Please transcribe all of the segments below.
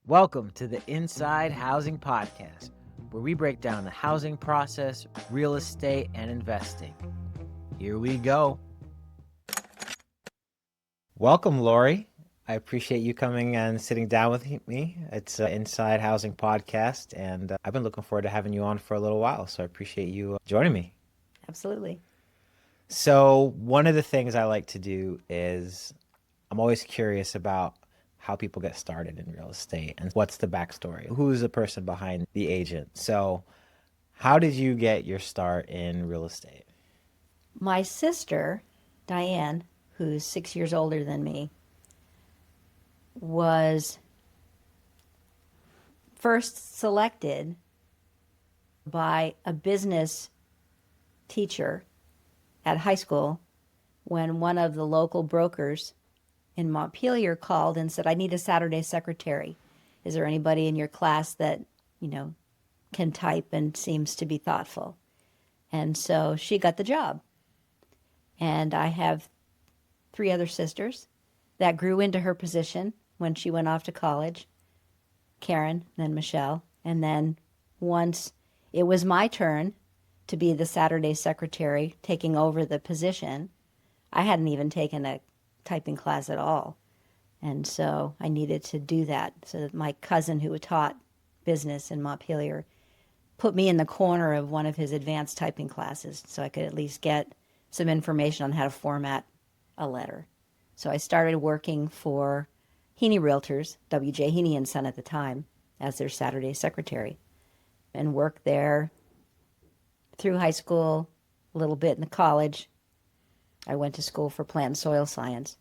Welcome to the Inside Housing Podcast, where we break down the housing process, real estate, and investing. Here we go. Welcome, Lori. I appreciate you coming and sitting down with me. It's an Inside Housing Podcast, and I've been looking forward to having you on for a little while, so I appreciate you joining me. Absolutely. So one of the things I like to do is I'm always curious about how people get started in real estate and what's the backstory. Who's the person behind the agent? So how did you get your start in real estate? My sister, Diane, who's 6 years older than me, was first selected by a business teacher at high school when one of the local brokers in Montpelier called and said, I need a Saturday secretary. Is there anybody in your class that, can type and seems to be thoughtful? And so she got the job. And I have 3 other sisters that grew into her position when she went off to college. Karen, then Michelle. And then once it was my turn to be the Saturday secretary, taking over the position, I hadn't even taken a typing class at all. And so I needed to do that. So that my cousin who taught business in Montpelier put me in the corner of one of his advanced typing classes so I could at least get some information on how to format a letter. So I started working for Heaney Realtors, W.J. Heaney and Son at the time, as their Saturday secretary, and worked there through high school, a little bit in the college. I went to school for plant and soil science.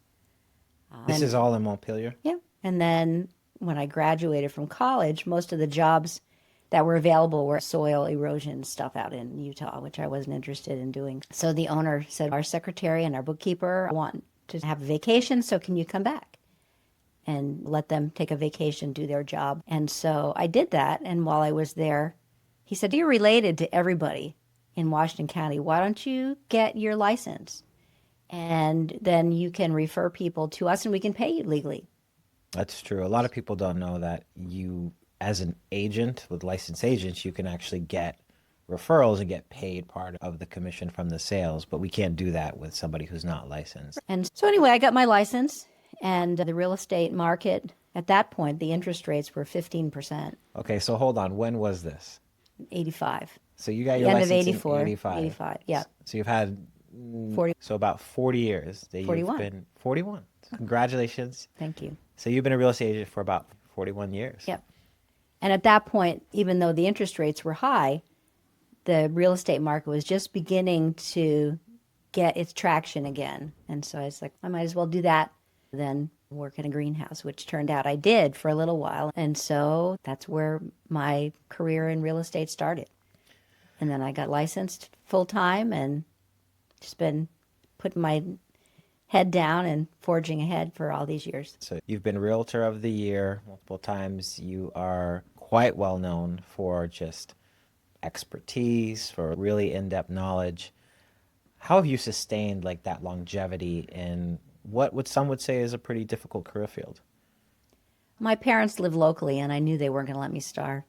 This is all in Montpelier? Yeah. And then when I graduated from college, most of the jobs that were available were soil erosion stuff out in Utah, which I wasn't interested in doing. So the owner said, our secretary and our bookkeeper want to have a vacation, so can you come back? And let them take a vacation, do their job. And so I did that. And while I was there, he said, you're related to everybody in Washington County. Why don't you get your license? And then you can refer people to us and we can pay you legally. That's true. A lot of people don't know that you, as an agent with licensed agents, you can actually get referrals and get paid part of the commission from the sales, but we can't do that with somebody who's not licensed. And so anyway, I got my license, and the real estate market, at that point, the interest rates were 15%. Okay, so hold on. When was this? 85. So you got your End of license 84, in 85. 85, yeah. So you've had 40. So about 40 years that 41. You've been 41. Congratulations. Thank you. So you've been a real estate agent for about 41 years. Yep. And at that point, even though the interest rates were high, the real estate market was just beginning to get its traction again. And so I was like, I might as well do that than work in a greenhouse, which turned out I did for a little while. And so that's where my career in real estate started. And then I got licensed full time and just been putting my head down and forging ahead for all these years. So you've been Realtor of the Year multiple times. You are quite well known for just expertise, for really in-depth knowledge. How have you sustained like that longevity in what some would say is a pretty difficult career field? My parents lived locally and I knew they weren't going to let me starve.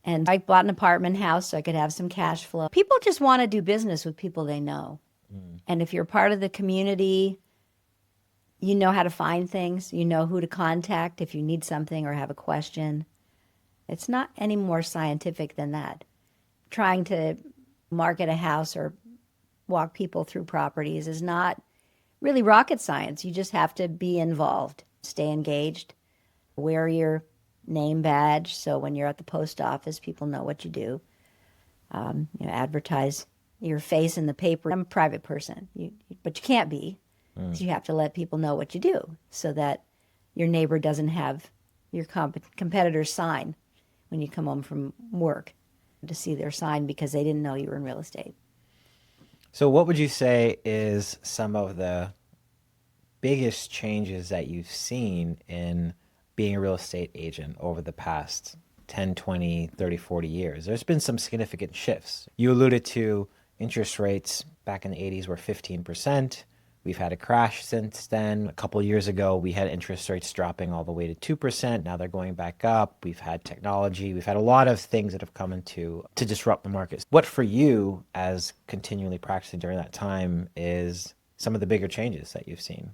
And I bought an apartment house so I could have some cash flow. People just want to do business with people they know. And if you're part of the community, you know how to find things. You know who to contact if you need something or have a question. It's not any more scientific than that. Trying to market a house or walk people through properties is not really rocket science. You just have to be involved, stay engaged, wear your name badge so when you're at the post office, people know what you do. Advertise your face in the paper. I'm a private person, but you can't be. So you have to let people know what you do so that your neighbor doesn't have your competitor's sign when you come home from work to see their sign because they didn't know you were in real estate. So what would you say is some of the biggest changes that you've seen in being a real estate agent over the past 10, 20, 30, 40 years? There's been some significant shifts. You alluded to interest rates back in the 80s were 15%. We've had a crash since then. A couple years ago, we had interest rates dropping all the way to 2%. Now they're going back up. We've had technology. We've had a lot of things that have come into to disrupt the markets. What for you, as continually practicing during that time, is some of the bigger changes that you've seen?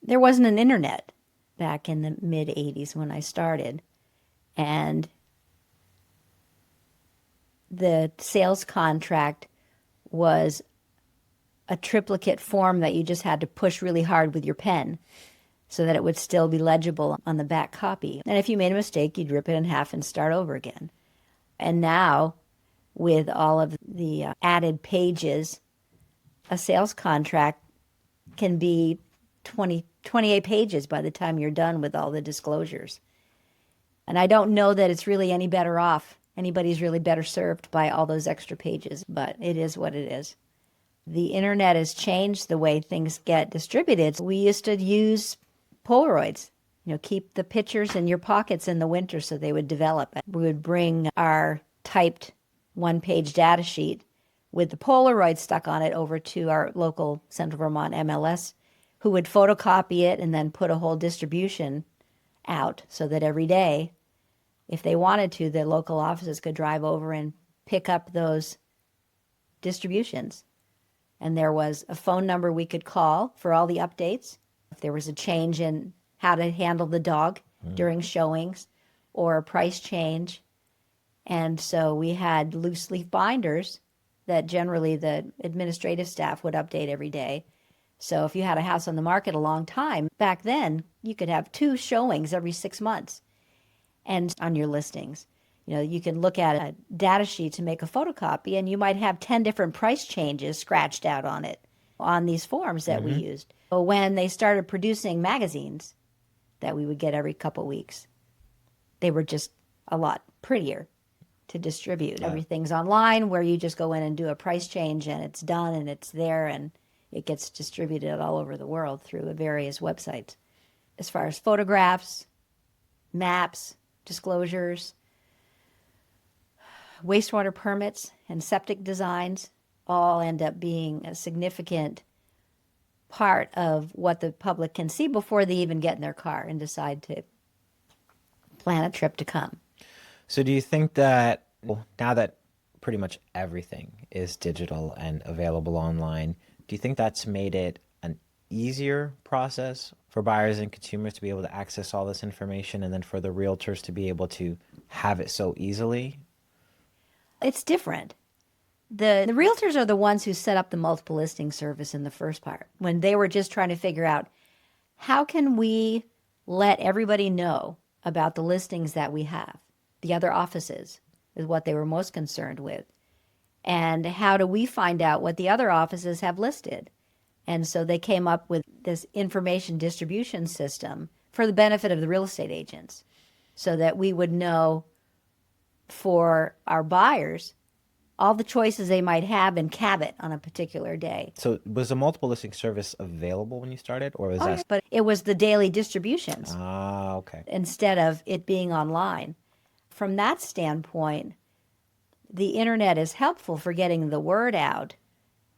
There wasn't an internet back in the mid 80s when I started. And the sales contract was a triplicate form that you just had to push really hard with your pen so that it would still be legible on the back copy. And if you made a mistake, you'd rip it in half and start over again. And now, with all of the added pages, a sales contract can be 28 pages by the time you're done with all the disclosures. And I don't know that it's really any better off. Anybody's really better served by all those extra pages, but it is what it is. The internet has changed the way things get distributed. We used to use Polaroids, keep the pictures in your pockets in the winter so they would develop. We would bring our typed one-page data sheet with the Polaroid stuck on it over to our local Central Vermont MLS, who would photocopy it and then put a whole distribution out so that every day, if they wanted to, the local offices could drive over and pick up those distributions. And there was a phone number we could call for all the updates. If there was a change in how to handle the dog during showings or a price change. And so we had loose leaf binders that generally the administrative staff would update every day. So if you had a house on the market a long time, back then you could have 2 showings every 6 months and on your listings. You can look at a data sheet to make a photocopy, and you might have 10 different price changes scratched out on it on these forms that we used. So when they started producing magazines that we would get every couple weeks, they were just a lot prettier to distribute. Yeah. Everything's online where you just go in and do a price change, and it's done, and it's there, and it gets distributed all over the world through various websites. As far as photographs, maps, disclosures, wastewater permits, and septic designs all end up being a significant part of what the public can see before they even get in their car and decide to plan a trip to come. So do you think that now that pretty much everything is digital and available online, do you think that's made it an easier process for buyers and consumers to be able to access all this information, and then for the realtors to be able to have it so easily? It's different. The realtors are the ones who set up the multiple listing service in the first part, when they were just trying to figure out how can we let everybody know about the listings that we have. The other offices is what they were most concerned with. And how do we find out what the other offices have listed? And so they came up with this information distribution system for the benefit of the real estate agents, so that we would know for our buyers all the choices they might have in Cabot on a particular day. So was the multiple listing service available when you started, or was that? Yeah, but it was the daily distributions. Ah, okay. Instead of it being online. From that standpoint, the internet is helpful for getting the word out.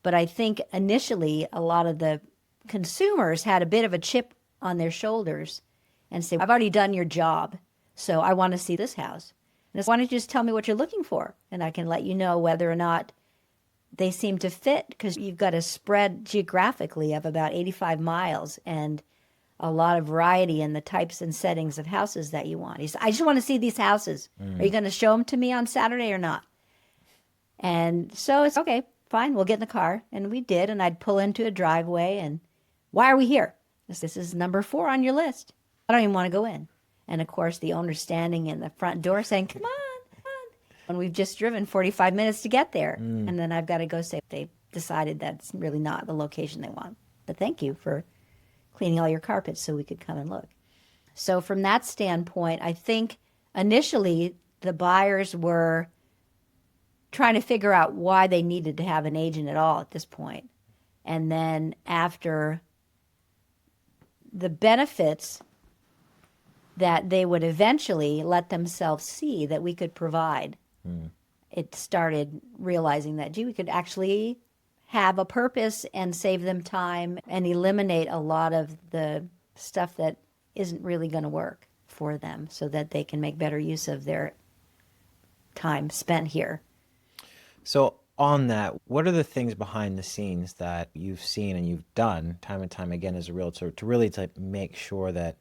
But I think initially a lot of the consumers had a bit of a chip on their shoulders and say, I've already done your job, so I want to see this house. And why don't you just tell me what you're looking for? And I can let you know whether or not they seem to fit, because you've got a spread geographically of about 85 miles and a lot of variety in the types and settings of houses that you want. He said, I just want to see these houses. Are you going to show them to me on Saturday or not? And so it's okay, fine, we'll get in the car. And we did, and I'd pull into a driveway, and why are we here? This is number 4 on your list. I don't even want to go in. And of course, the owner's standing in the front door saying, come on, come on. And we've just driven 45 minutes to get there. And then I've got to go say they decided that's really not the location they want. But thank you for cleaning all your carpets so we could come and look. So from that standpoint, I think initially the buyers were trying to figure out why they needed to have an agent at all at this point. And then after the benefits that they would eventually let themselves see that we could provide, it started realizing that, gee, we could actually have a purpose and save them time and eliminate a lot of the stuff that isn't really going to work for them so that they can make better use of their time spent here. So, on that, what are the things behind the scenes that you've seen and you've done time and time again as a realtor to really to make sure that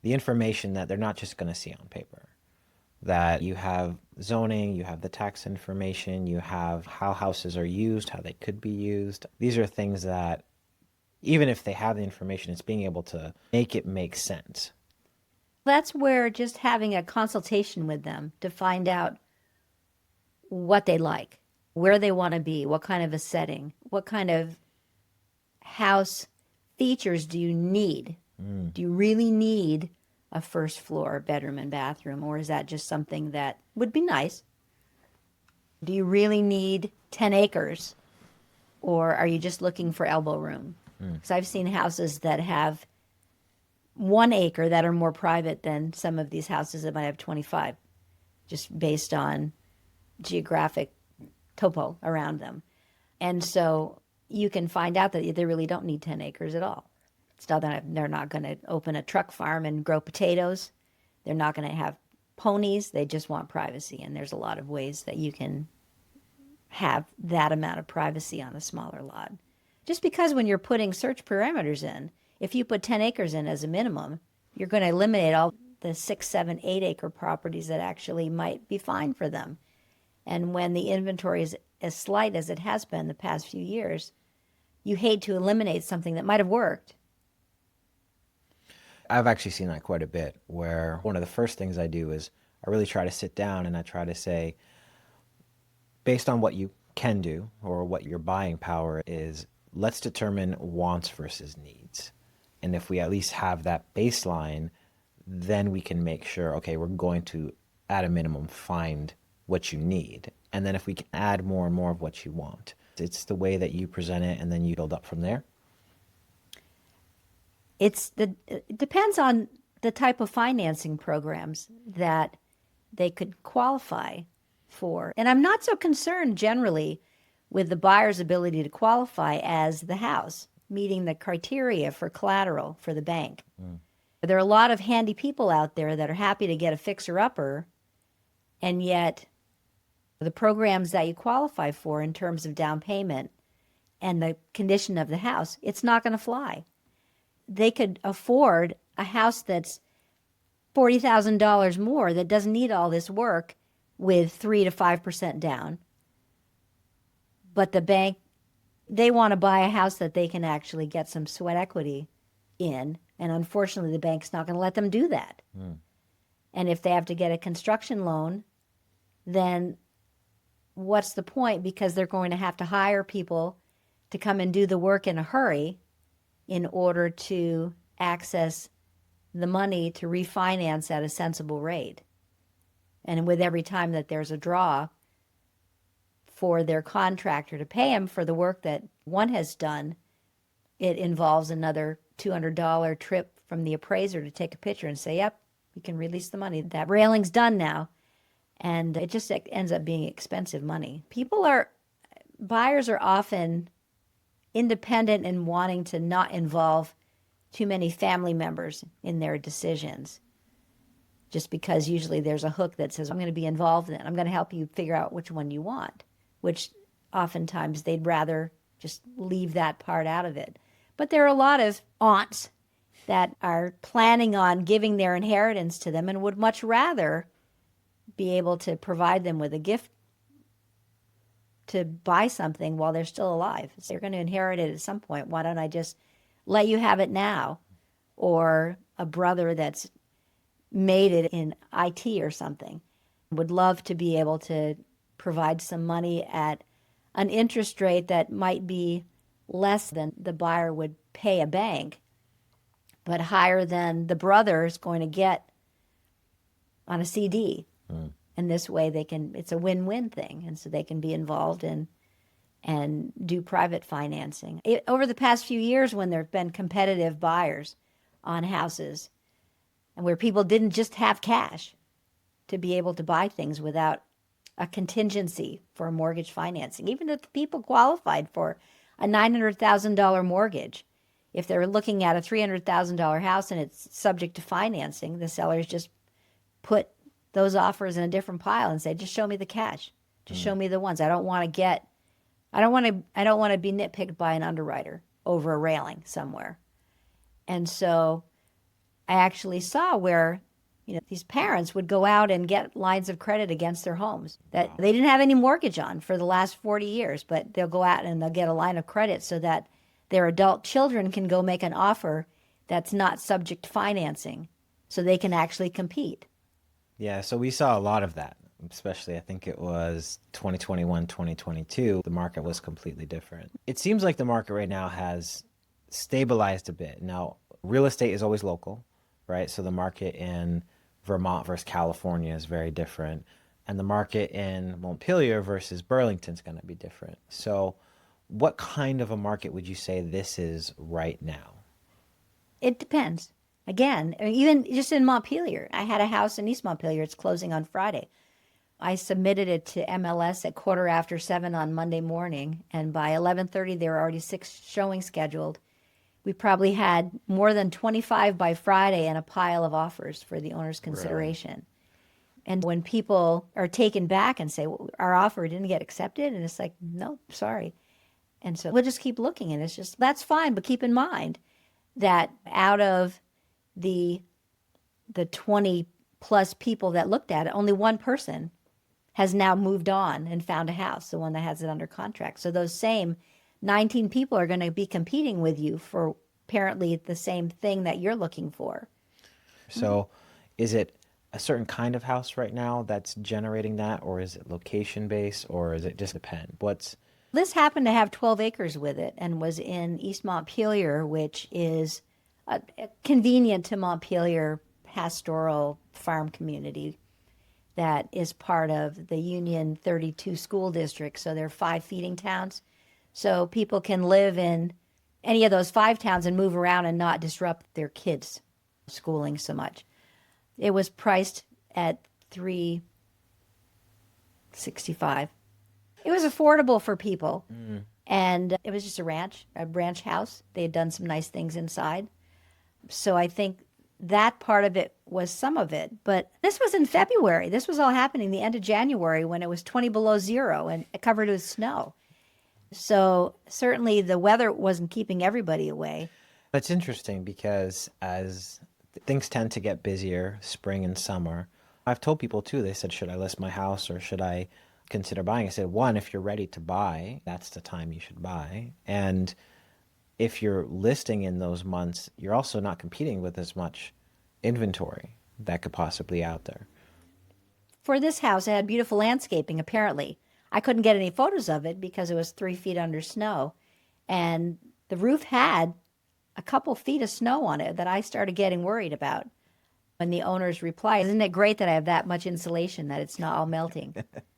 the information that they're not just going to see on paper, that you have zoning, you have the tax information, you have how houses are used, how they could be used. These are things that even if they have the information, it's being able to make it make sense. That's where just having a consultation with them to find out what they like, where they want to be, what kind of a setting, what kind of house features do you need? Do you really need a first floor bedroom and bathroom, or is that just something that would be nice? Do you really need 10 acres, or are you just looking for elbow room? Because I've seen houses that have 1 acre that are more private than some of these houses that might have 25, just based on geographic topo around them. And so you can find out that they really don't need 10 acres at all. It's not that they're not going to open a truck farm and grow potatoes. They're not going to have ponies. They just want privacy. And there's a lot of ways that you can have that amount of privacy on a smaller lot. Just because when you're putting search parameters in, if you put 10 acres in as a minimum, you're going to eliminate all the 6, 7, 8 acre properties that actually might be fine for them. And when the inventory is as slight as it has been the past few years, you hate to eliminate something that might have worked. I've actually seen that quite a bit, where one of the first things I do is I really try to sit down and I try to say, based on what you can do or what your buying power is, let's determine wants versus needs. And if we at least have that baseline, then we can make sure, okay, we're going to, at a minimum, find what you need. And then if we can add more and more of what you want, it's the way that you present it and then you build up from there. It depends on the type of financing programs that they could qualify for. And I'm not so concerned generally with the buyer's ability to qualify as the house, meeting the criteria for collateral for the bank. There are a lot of handy people out there that are happy to get a fixer-upper, and yet the programs that you qualify for in terms of down payment and the condition of the house, it's not going to fly. They could afford a house that's $40,000 more that doesn't need all this work with 3 to 5% down. But the bank, they want to buy a house that they can actually get some sweat equity in. And unfortunately, the bank's not going to let them do that. And if they have to get a construction loan, then what's the point? Because they're going to have to hire people to come and do the work in a hurry in order to access the money to refinance at a sensible rate. And with every time that there's a draw for their contractor to pay them for the work that one has done, it involves another $200 trip from the appraiser to take a picture and say, yep, we can release the money. That railing's done now. And it just ends up being expensive money. Buyers are often independent and wanting to not involve too many family members in their decisions. Just because usually there's a hook that says, I'm going to be involved in it. I'm going to help you figure out which one you want, which oftentimes they'd rather just leave that part out of it. But there are a lot of aunts that are planning on giving their inheritance to them and would much rather be able to provide them with a gift to buy something while they're still alive. So you're going to inherit it at some point. Why don't I just let you have it now? Or a brother that's made it in IT or something would love to be able to provide some money at an interest rate that might be less than the buyer would pay a bank, but higher than the brother is going to get on a CD. And this way it's a win-win thing. And so they can be involved in and do private financing. Over the past few years, when there have been competitive buyers on houses and where people didn't just have cash to be able to buy things without a contingency for mortgage financing, even if the people qualified for a $900,000 mortgage. If they're looking at a $300,000 house and it's subject to financing, the sellers just put those offers in a different pile and say, just show me the cash. Just show me the ones. I don't want to be nitpicked by an underwriter over a railing somewhere. And so I actually saw where, these parents would go out and get lines of credit against their homes that they didn't have any mortgage on for the last 40 years, but they'll go out and they'll get a line of credit so that their adult children can go make an offer that's not subject to financing so they can actually compete. Yeah, so we saw a lot of that, especially I think it was 2021, 2022. The market was completely different. It seems like the market right now has stabilized a bit. Now, real estate is always local, right? So the market in Vermont versus California is very different. And the market in Montpelier versus Burlington is going to be different. So what kind of a market would you say this is right now? It depends. Again, even just in Montpelier, I had a house in East Montpelier. It's closing on Friday. I submitted it to MLS at 7:15 on Monday morning, and by 11:30 there were already 6 showings scheduled. We probably had more than 25 by Friday and a pile of offers for the owner's consideration. Really? And when people are taken back and say, well, our offer didn't get accepted, and it's like, no, sorry. And so we'll just keep looking, and it's just, that's fine, but keep in mind that out of the 20 plus people that looked at it, only one person has now moved on and found a house, the one that has it under contract. So those same 19 people are going to be competing with you for apparently the same thing that you're looking for. So is it a certain kind of house right now that's generating that, or is it location based, or is it just depend? This happened to have 12 acres with it and was in East Montpelier, which is convenient to Montpelier pastoral farm community that is part of the Union 32 school district. So there are 5 feeding towns. So people can live in any of those 5 towns and move around and not disrupt their kids' schooling so much. It was priced at $365. It was affordable for people. And it was just a ranch house. They had done some nice things inside. So I think that part of it was some of it. But this was in February. This was all happening the end of January when it was 20 below zero and covered with snow. So certainly the weather wasn't keeping everybody away. That's interesting because as things tend to get busier spring and summer, I've told people too, they said, should I list my house or should I consider buying? I said, one, if you're ready to buy, that's the time you should buy. And if you're listing in those months, you're also not competing with as much inventory that could possibly be out there. For this house, it had beautiful landscaping, apparently. I couldn't get any photos of it because it was 3 feet under snow. And the roof had a couple feet of snow on it that I started getting worried about. When the owners replied, isn't it great that I have that much insulation that it's not all melting?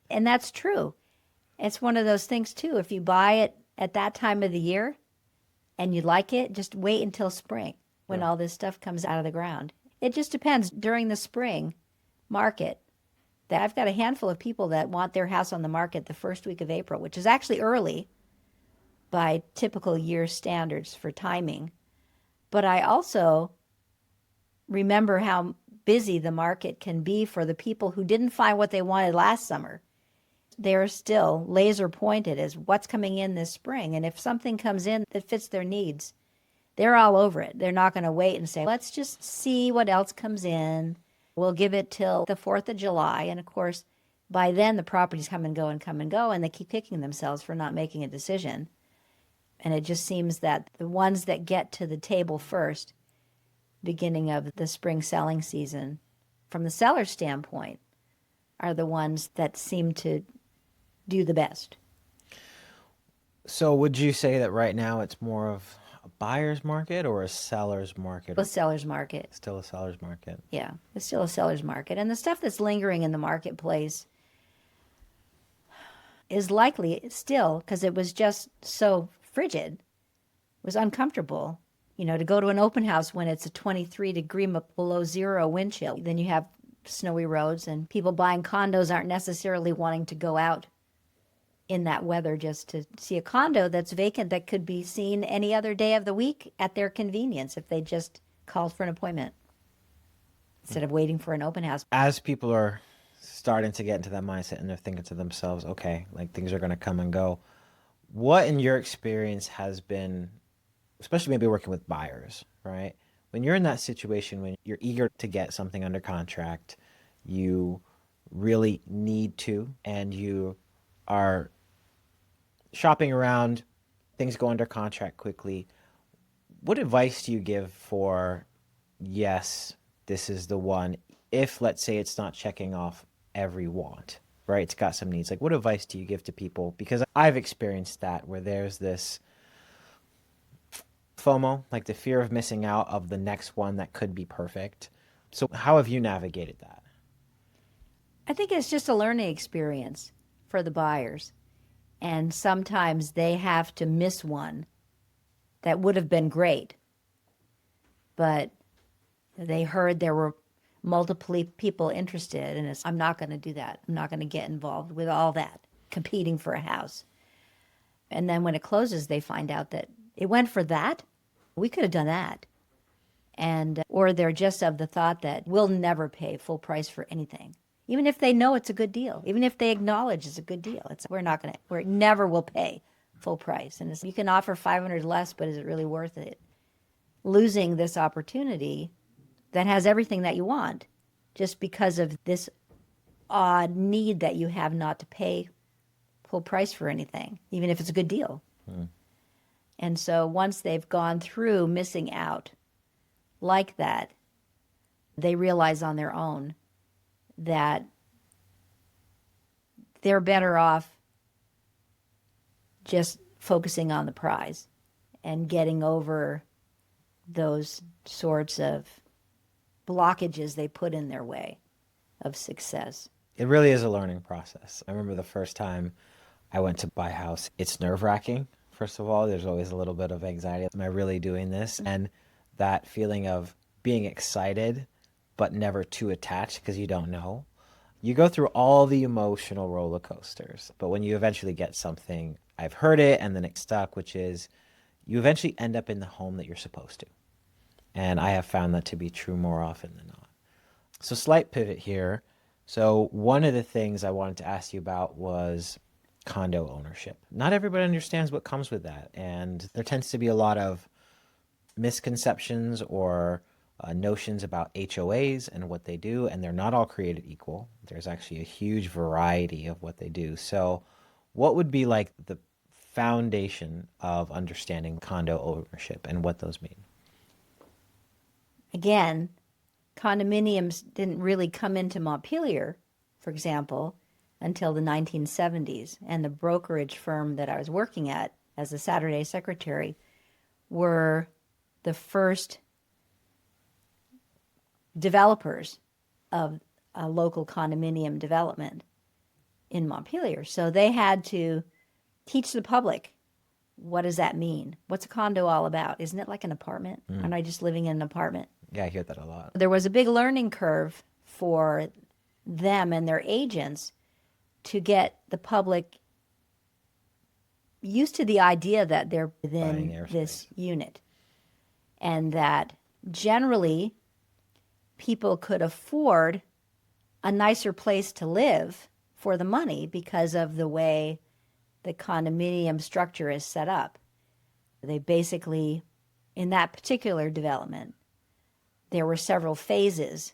And that's true. It's one of those things, too. If you buy it at that time of the year and you like it, just wait until spring when all this stuff comes out of the ground. It just depends. During the spring market, I've got a handful of people that want their house on the market the first week of April, which is actually early by typical year standards for timing. But I also remember how busy the market can be for the people who didn't find what they wanted last summer. They're still laser pointed as what's coming in this spring. And if something comes in that fits their needs, they're all over it. They're not going to wait and say, let's just see what else comes in. We'll give it till the 4th of July. And of course, by then the properties come and go, and they keep kicking themselves for not making a decision. And it just seems that the ones that get to the table first, beginning of the spring selling season, from the seller's standpoint, are the ones that seem to do the best. So would you say that right now it's more of a buyer's market or a seller's market? A seller's market. Still a seller's market. Yeah, it's still a seller's market. And the stuff that's lingering in the marketplace is likely still, because it was just so frigid, was uncomfortable. To go to an open house when it's a 23-degree below zero wind chill, then you have snowy roads, and people buying condos aren't necessarily wanting to go out in that weather just to see a condo that's vacant that could be seen any other day of the week at their convenience if they just called for an appointment instead of waiting for an open house. As people are starting to get into that mindset and they're thinking to themselves, okay, like things are going to come and go, what in your experience has been, especially maybe working with buyers, right? When you're in that situation, when you're eager to get something under contract, you really need to, and you are shopping around, things go under contract quickly. What advice do you give for, yes, this is the one, if let's say it's not checking off every want, right? It's got some needs. Like, what advice do you give to people? Because I've experienced that where there's this FOMO, like the fear of missing out of the next one that could be perfect. So, how have you navigated that? I think it's just a learning experience for the buyers. And sometimes they have to miss one that would have been great. But they heard there were multiple people interested, and I'm not going to do that. I'm not going to get involved with all that competing for a house. And then when it closes, they find out that it went for that. We could have done that. And or they're just of the thought that we'll never pay full price for anything, even if they know it's a good deal, even if they acknowledge it's a good deal. We never will pay full price. And you can offer 500 less, but is it really worth it? Losing this opportunity that has everything that you want just because of this odd need that you have not to pay full price for anything, even if it's a good deal. And so once they've gone through missing out like that, they realize on their own that they're better off just focusing on the prize and getting over those sorts of blockages they put in their way of success. It really is a learning process. I remember the first time I went to buy a house. It's nerve-wracking. First of all, there's always a little bit of anxiety. Am I really doing this? And that feeling of being excited, but never too attached because you don't know. You go through all the emotional roller coasters. But when you eventually get something, I've heard it and then it's stuck, which is you eventually end up in the home that you're supposed to. And I have found that to be true more often than not. So slight pivot here. So one of the things I wanted to ask you about was condo ownership. Not everybody understands what comes with that. And there tends to be a lot of misconceptions or notions about HOAs and what they do. And they're not all created equal. There's actually a huge variety of what they do. So what would be like the foundation of understanding condo ownership and what those mean? Again, condominiums didn't really come into Montpelier, for example, until the 1970s. And the brokerage firm that I was working at as a Saturday secretary were the first developers of a local condominium development in Montpelier. So they had to teach the public, what does that mean? What's a condo all about? Isn't it like an apartment? Aren't I just living in an apartment? Yeah, I hear that a lot. There was a big learning curve for them and their agents to get the public used to the idea that they're within this unit and that generally people could afford a nicer place to live for the money because of the way the condominium structure is set up. They basically, in that particular development, there were several phases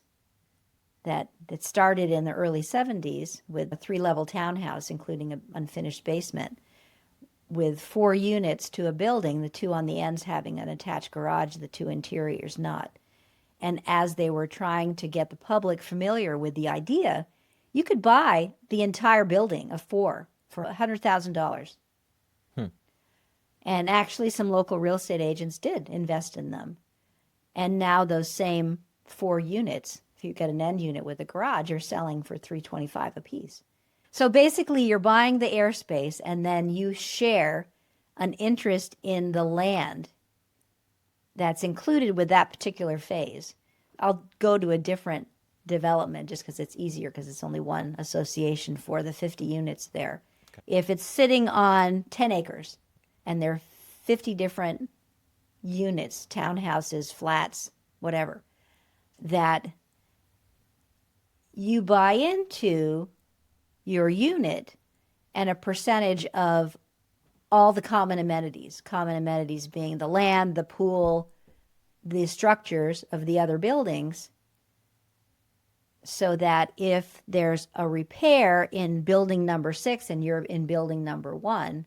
that started in the early 70s with a 3-level townhouse, including an unfinished basement, with 4 units to a building, the 2 on the ends having an attached garage, the 2 interiors not. And as they were trying to get the public familiar with the idea, you could buy the entire building of 4 for $100,000. And actually some local real estate agents did invest in them. And now those same 4 units, if you get an end unit with a garage, are selling for $325 a piece. So basically you're buying the airspace and then you share an interest in the land that's included with that particular phase. I'll go to a different development just because it's easier because it's only one association for the 50 units there. If it's sitting on 10 acres and there are 50 different units, townhouses, flats, whatever, that you buy into your unit and a percentage of all the common amenities being the land, the pool, the structures of the other buildings, so that if there's a repair in building number 6 and you're in building number 1,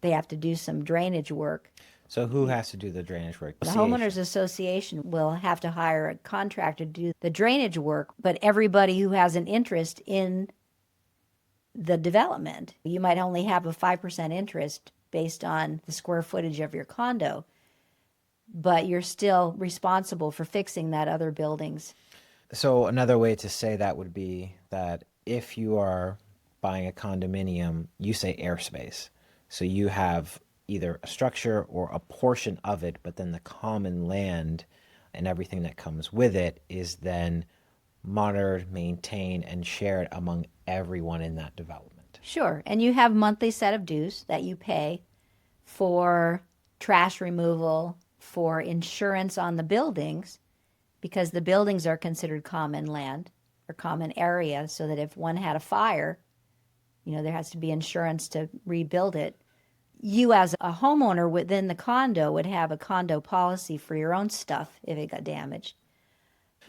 they have to do some drainage work. So who has to do the drainage work? The homeowners association will have to hire a contractor to do the drainage work, but everybody who has an interest in the development, you might only have a 5% interest based on the square footage of your condo, but you're still responsible for fixing that other building's. So another way to say that would be that if you are buying a condominium, you say airspace. So you have either a structure or a portion of it, but then the common land and everything that comes with it is then monitored, maintained, and shared among everyone in that development. Sure. And you have monthly set of dues that you pay for trash removal, for insurance on the buildings, because the buildings are considered common land or common area, so that if one had a fire, there has to be insurance to rebuild it. You as a homeowner within the condo would have a condo policy for your own stuff if it got damaged.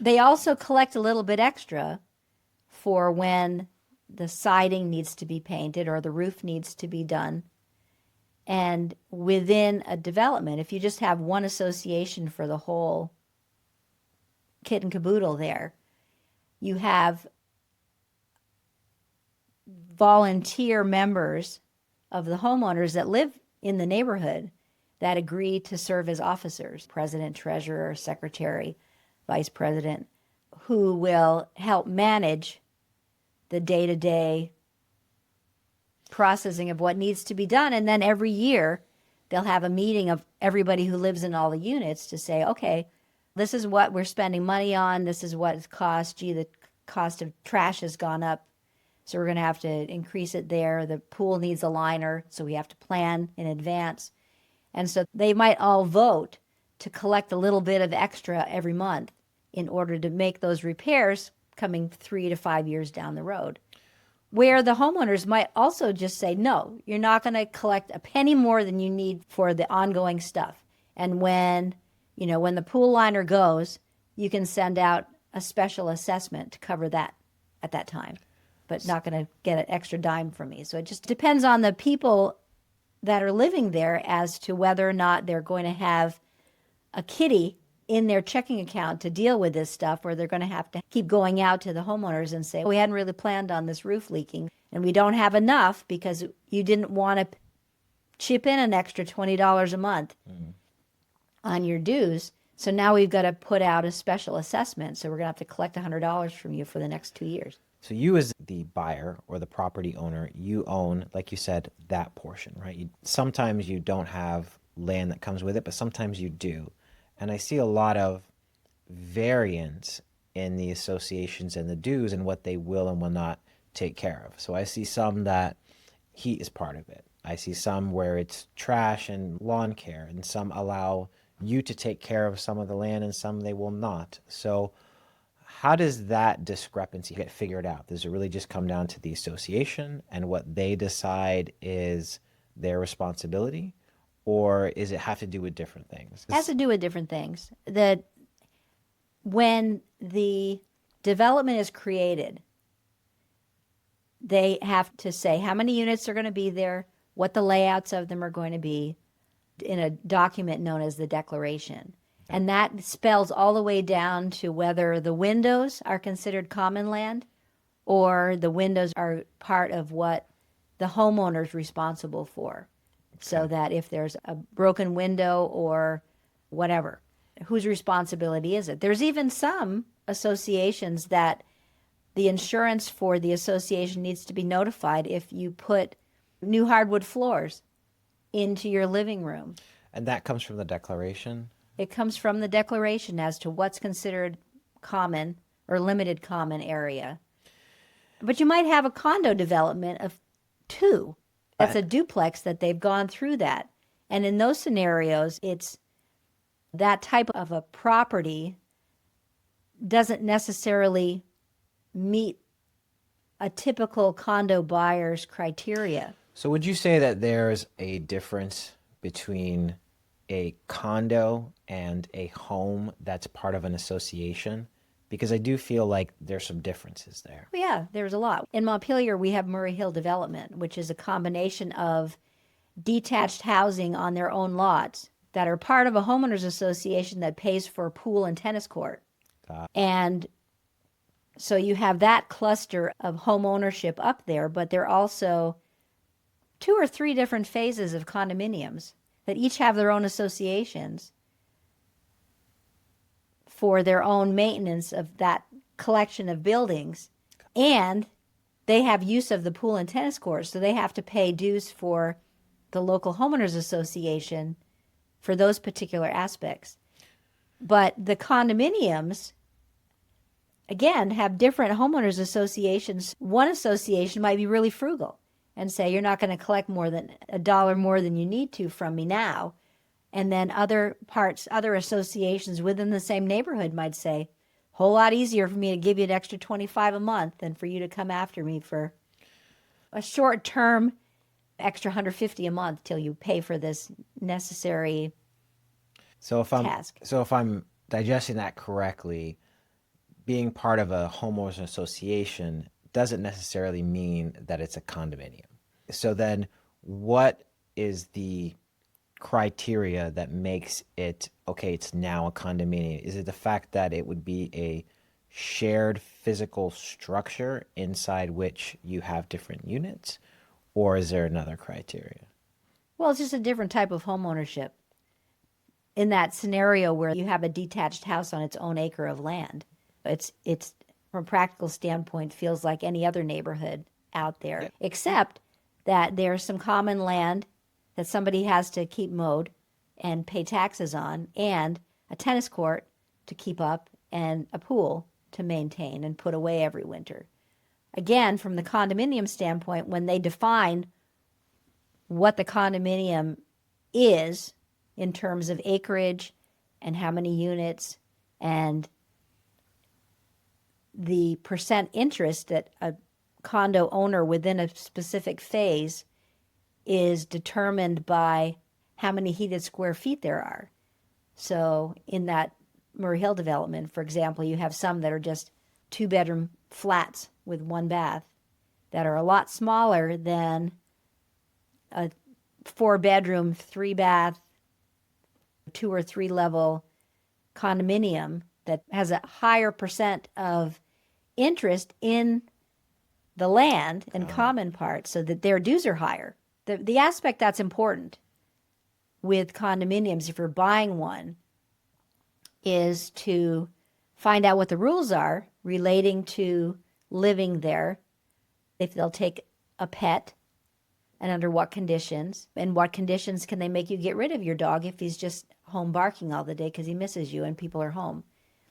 They also collect a little bit extra for when the siding needs to be painted or the roof needs to be done. And within a development, if you just have one association for the whole kit and caboodle there, you have volunteer members of the homeowners that live in the neighborhood that agree to serve as officers, president, treasurer, secretary, vice president, who will help manage the day-to-day processing of what needs to be done. And then every year they'll have a meeting of everybody who lives in all the units to say, okay, this is what we're spending money on. This is what it costs. Gee, the cost of trash has gone up, so we're going to have to increase it there. The pool needs a liner, so we have to plan in advance. And so they might all vote to collect a little bit of extra every month in order to make those repairs coming 3 to 5 years down the road. Where the homeowners might also just say, no, you're not going to collect a penny more than you need for the ongoing stuff. And when the pool liner goes, you can send out a special assessment to cover that at that time, but not going to get an extra dime from me. So it just depends on the people that are living there as to whether or not they're going to have a kitty in their checking account to deal with this stuff, or they're going to have to keep going out to the homeowners and say, we hadn't really planned on this roof leaking, and we don't have enough because you didn't want to chip in an extra $20 a month on your dues. So now we've got to put out a special assessment. So we're going to have to collect $100 from you for the next 2 years. So you as the buyer or the property owner, you own, like you said, that portion, right? Sometimes you don't have land that comes with it, but sometimes you do. And I see a lot of variance in the associations and the dues and what they will and will not take care of. So I see some that heat is part of it. I see some where it's trash and lawn care, and some allow you to take care of some of the land and some they will not. So how does that discrepancy get figured out? Does it really just come down to the association and what they decide is their responsibility? Or is it have to do with different things? It has to do with different things. That when the development is created, they have to say how many units are going to be there, what the layouts of them are going to be, in a document known as the declaration. And that spells all the way down to whether the windows are considered common land or the windows are part of what the homeowner is responsible for. So that if there's a broken window or whatever, whose responsibility is it? There's even some associations that the insurance for the association needs to be notified if you put new hardwood floors into your living room. And that comes from the declaration? It comes from the declaration as to what's considered common or limited common area. But you might have a condo development of two. That's I- a duplex that they've gone through that. And in those scenarios, it's that type of a property doesn't necessarily meet a typical condo buyer's criteria. So would you say that there's a difference between a condo and a home that's part of an association? Because I do feel like there's some differences there. Well, yeah, there's a lot. In Montpelier, we have Murray Hill Development, which is a combination of detached housing on their own lots that are part of a homeowners association that pays for a pool and tennis court. And so you have that cluster of home ownership up there, but there are also 2 or 3 different phases of condominiums that each have their own associations for their own maintenance of that collection of buildings. And they have use of the pool and tennis courts, so they have to pay dues for the local homeowners association for those particular aspects. But the condominiums, again, have different homeowners associations. One association might be really frugal and say, you're not going to collect more than $1 more than you need to from me now. And then other associations within the same neighborhood might say, whole lot easier for me to give you an extra $25 a month than for you to come after me for a short term extra $150 a month till you pay for this necessary task. So if I'm digesting that correctly, being part of a homeowners association doesn't necessarily mean that it's a condominium. So then what is the criteria that makes it okay, it's now a condominium? Is it the fact that it would be a shared physical structure inside which you have different units, or is there another criteria? Well, it's just a different type of home ownership. In that scenario where you have a detached house on its own acre of land, it's from a practical standpoint feels like any other neighborhood out there, except that there's some common land that somebody has to keep mowed and pay taxes on, and a tennis court to keep up, and a pool to maintain and put away every winter. Again, from the condominium standpoint, when they define what the condominium is in terms of acreage and how many units and the percent interest that a condo owner within a specific phase is determined by how many heated square feet there are. So in that Murray Hill development, for example, you have some that are just 2-bedroom flats with 1 bath that are a lot smaller than a 4-bedroom, 3-bath, 2 or 3 level condominium that has a higher percent of interest in the land and common parts, so that their dues are higher. The aspect that's important with condominiums, if you're buying one, is to find out what the rules are relating to living there, if they'll take a pet, and under what conditions, and what conditions can they make you get rid of your dog if he's just home barking all the day because he misses you and people are home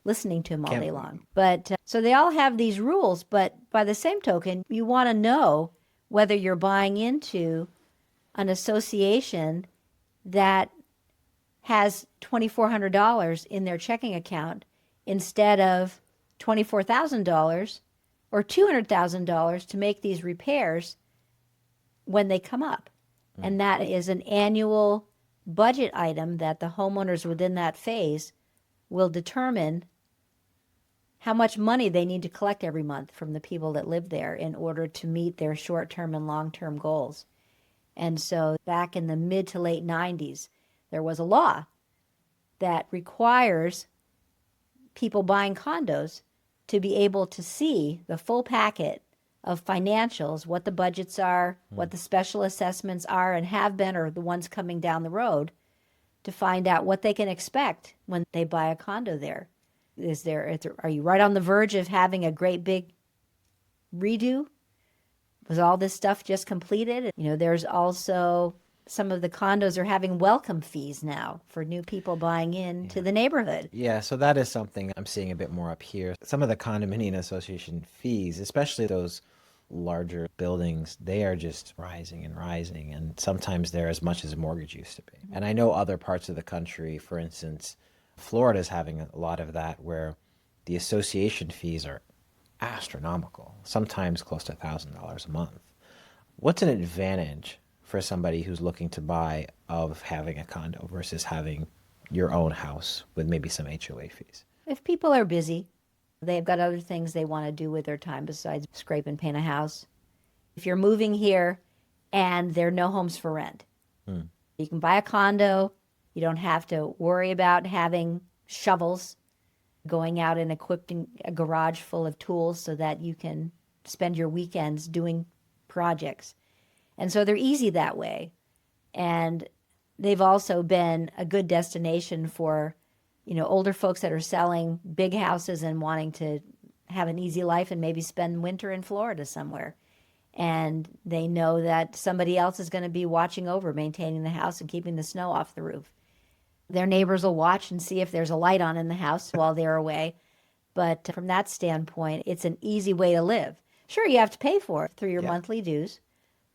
listening to him all day long. But so they all have these rules, but by the same token, you want to know whether you're buying into an association that has $2,400 in their checking account instead of $24,000 or $200,000 to make these repairs when they come up. And that is an annual budget item that the homeowners within that phase will determine how much money they need to collect every month from the people that live there in order to meet their short-term and long-term goals. And so back in the mid to late 90s, there was a law that requires people buying condos to be able to see the full packet of financials, what the budgets are, what the special assessments are and have been, or the ones coming down the road, to find out what they can expect when they buy a condo there. Are you right on the verge of having a great big redo? Was all this stuff just completed? You know, there's also some of the condos are having welcome fees now for new people buying into the neighborhood. Yeah, so that is something I'm seeing a bit more up here. Some of the condominium association fees, especially those larger buildings, they are just rising and rising. And sometimes they're as much as a mortgage used to be. And I know other parts of the country, for instance, Florida is having a lot of that where the association fees are astronomical, sometimes close to $1,000 a month. What's an advantage for somebody who's looking to buy of having a condo versus having your own house with maybe some HOA fees? If people are busy, they've got other things they want to do with their time besides scrape and paint a house. If you're moving here and there are no homes for rent, you can buy a condo. You don't have to worry about having shovels, going out and equipping a garage full of tools so that you can spend your weekends doing projects. And so they're easy that way. And they've also been a good destination for, older folks that are selling big houses and wanting to have an easy life and maybe spend winter in Florida somewhere. And they know that somebody else is going to be watching over, maintaining the house and keeping the snow off the roof. Their neighbors will watch and see if there's a light on in the house while they're away. But from that standpoint, it's an easy way to live. Sure, you have to pay for it through your monthly dues.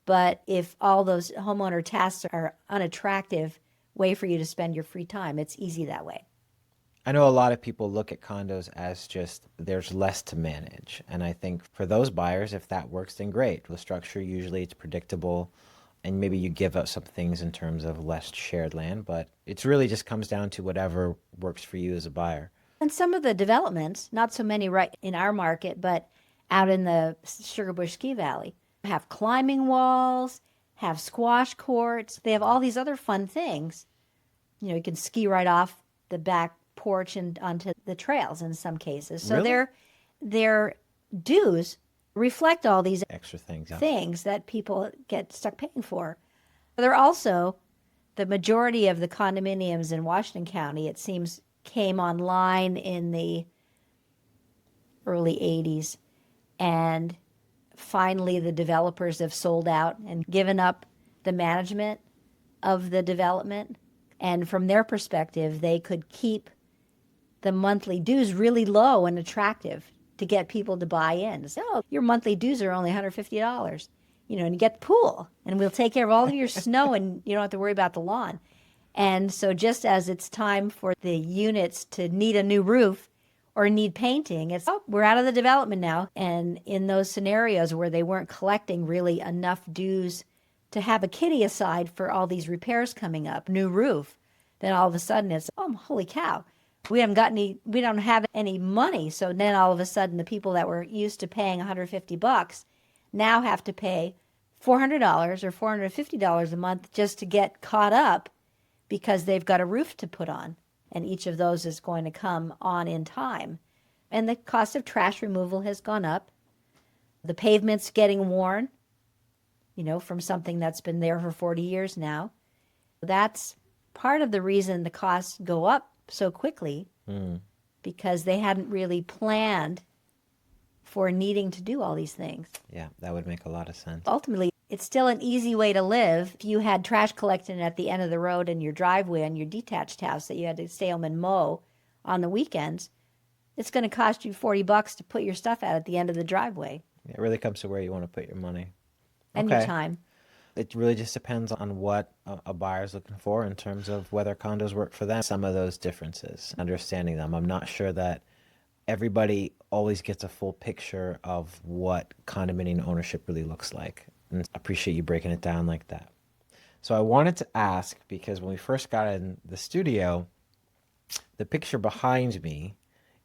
But if all those homeowner tasks are unattractive way for you to spend your free time, it's easy that way. I know a lot of people look at condos as just there's less to manage. And I think for those buyers, if that works, then great. The structure, usually it's predictable. And maybe you give up some things in terms of less shared land, but it really just comes down to whatever works for you as a buyer. And some of the developments, not so many right in our market, but out in the Sugarbush Ski Valley, have climbing walls, have squash courts. They have all these other fun things. You can ski right off the back porch and onto the trails in some cases. So Really? their dues reflect all these Extra things. things that people get stuck paying for. They're also, the majority of the condominiums in Washington County, it seems, came online in the early 80s. And finally, the developers have sold out and given up the management of the development. And from their perspective, they could keep the monthly dues really low and attractive to get people to buy in. So, your monthly dues are only $150, and you get the pool, and we'll take care of all of your snow, and you don't have to worry about the lawn. And so just as it's time for the units to need a new roof or need painting, it's, we're out of the development now. And in those scenarios where they weren't collecting really enough dues to have a kitty aside for all these repairs coming up, new roof, then all of a sudden it's, holy cow. We don't have any money. So then all of a sudden the people that were used to paying $150 now have to pay $400 or $450 a month just to get caught up because they've got a roof to put on. And each of those is going to come on in time. And the cost of trash removal has gone up. The pavement's getting worn, from something that's been there for 40 years now. That's part of the reason the costs go up so quickly, because they hadn't really planned for needing to do all these things. Yeah, that would make a lot of sense. Ultimately, it's still an easy way to live. If you had trash collecting at the end of the road in your driveway on your detached house that you had to stay home and mow on the weekends, it's going to cost you $40 to put your stuff out at the end of the driveway. It really comes to where you want to put your money. And your time. It really just depends on what a buyer's looking for in terms of whether condos work for them. Some of those differences, understanding them. I'm not sure that everybody always gets a full picture of what condominium ownership really looks like. And I appreciate you breaking it down like that. So I wanted to ask, because when we first got in the studio, the picture behind me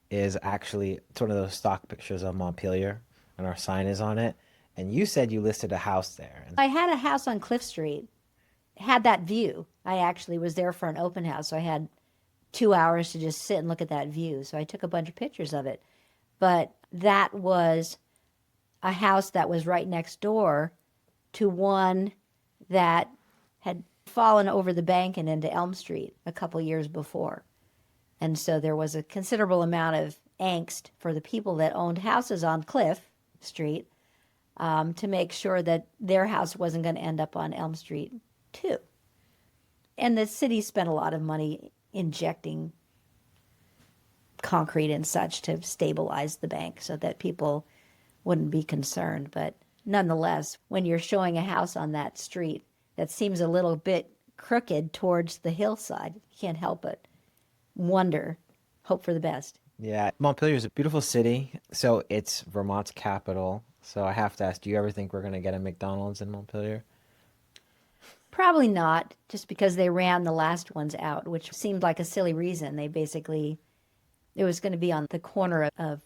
is actually, it's one of those stock pictures of Montpelier, and our sign is on it. And you said you listed a house there. I had a house on Cliff Street, had that view. I actually was there for an open house, so I had 2 hours to just sit and look at that view. So I took a bunch of pictures of it. But that was a house that was right next door to one that had fallen over the bank and into Elm Street a couple years before. And so there was a considerable amount of angst for the people that owned houses on Cliff Street, to make sure that their house wasn't going to end up on Elm Street too. And the city spent a lot of money injecting concrete and such to stabilize the bank so that people wouldn't be concerned. But nonetheless, when you're showing a house on that street that seems a little bit crooked towards the hillside, you can't help but wonder, hope for the best. Yeah, Montpelier is a beautiful city. So it's Vermont's capital. So I have to ask, do you ever think we're going to get a McDonald's in Montpelier? Probably not, just because they ran the last ones out, which seemed like a silly reason. They basically, it was going to be on the corner of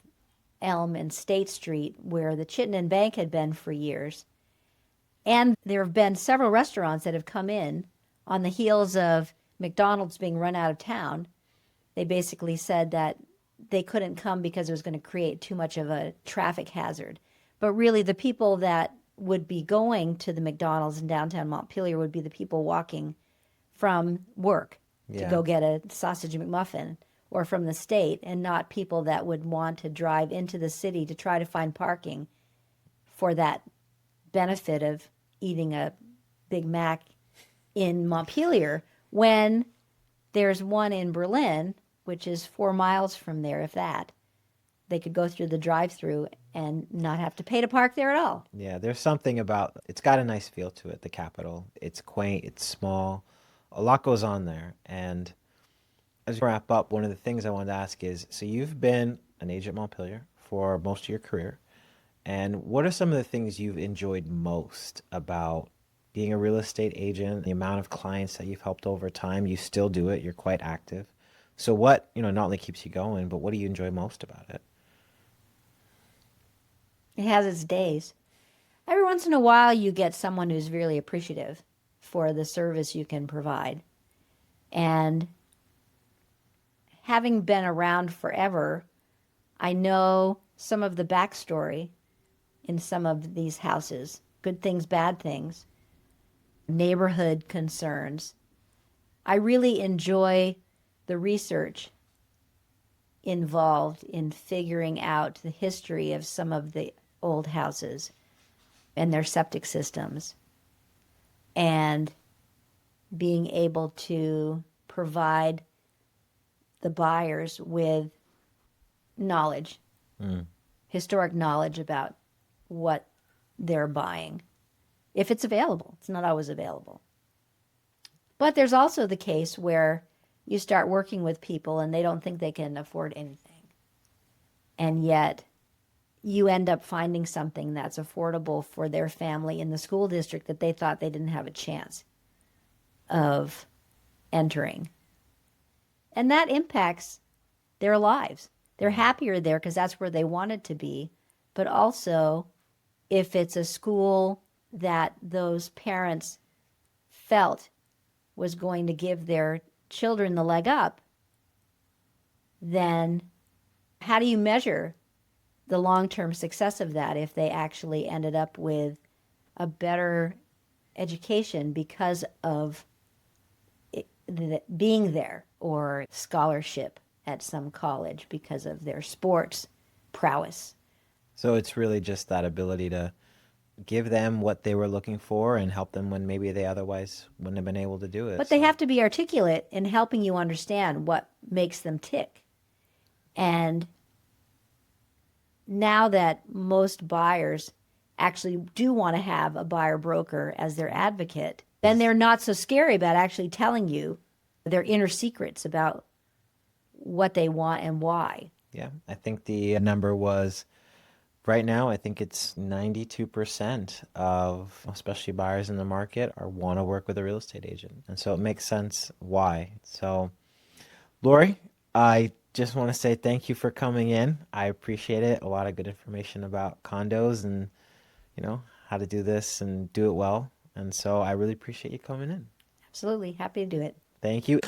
Elm and State Street, where the Chittenden Bank had been for years. And there have been several restaurants that have come in on the heels of McDonald's being run out of town. They basically said that they couldn't come because it was going to create too much of a traffic hazard. But really, the people that would be going to the McDonald's in downtown Montpelier would be the people walking from work to Yeah. go get a sausage McMuffin or from the state, and not people that would want to drive into the city to try to find parking for that benefit of eating a Big Mac in Montpelier when there's one in Berlin, which is 4 miles from there, if that. They could go through the drive-through and not have to pay to park there at all. Yeah, there's something about it's got a nice feel to it, the capital. It's quaint, it's small. A lot goes on there. And as we wrap up, one of the things I wanted to ask is, so you've been an agent at Montpelier for most of your career, and what are some of the things you've enjoyed most about being a real estate agent, the amount of clients that you've helped over time? You still do it, you're quite active. So what, not only keeps you going, but what do you enjoy most about it? It has its days. Every once in a while, you get someone who's really appreciative for the service you can provide. And having been around forever, I know some of the backstory in some of these houses, good things, bad things, neighborhood concerns. I really enjoy the research involved in figuring out the history of some of the old houses and their septic systems, and being able to provide the buyers with knowledge, Mm. historic knowledge about what they're buying, if it's available. It's not always available. But there's also the case where you start working with people and they don't think they can afford anything. And yet you end up finding something that's affordable for their family in the school district that they thought they didn't have a chance of entering. And that impacts their lives. They're happier there because that's where they wanted to be. But also, if it's a school that those parents felt was going to give their children the leg up, then how do you measure the long-term success of that if they actually ended up with a better education because of being there, or scholarship at some college because of their sports prowess? So it's really just that ability to give them what they were looking for and help them when maybe they otherwise wouldn't have been able to do it. But they So have to be articulate in helping you understand what makes them tick. And now that most buyers actually do want to have a buyer broker as their advocate, then they're not so scary about actually telling you their inner secrets about what they want and why. yeah, I think the number was right now, I think it's 92% of especially buyers in the market are want to work with a real estate agent. And so it makes sense why. So, Lori, I just want to say thank you for coming in. I appreciate it. A lot of good information about condos and, how to do this and do it well. And so I really appreciate you coming in. Absolutely. Happy to do it. Thank you.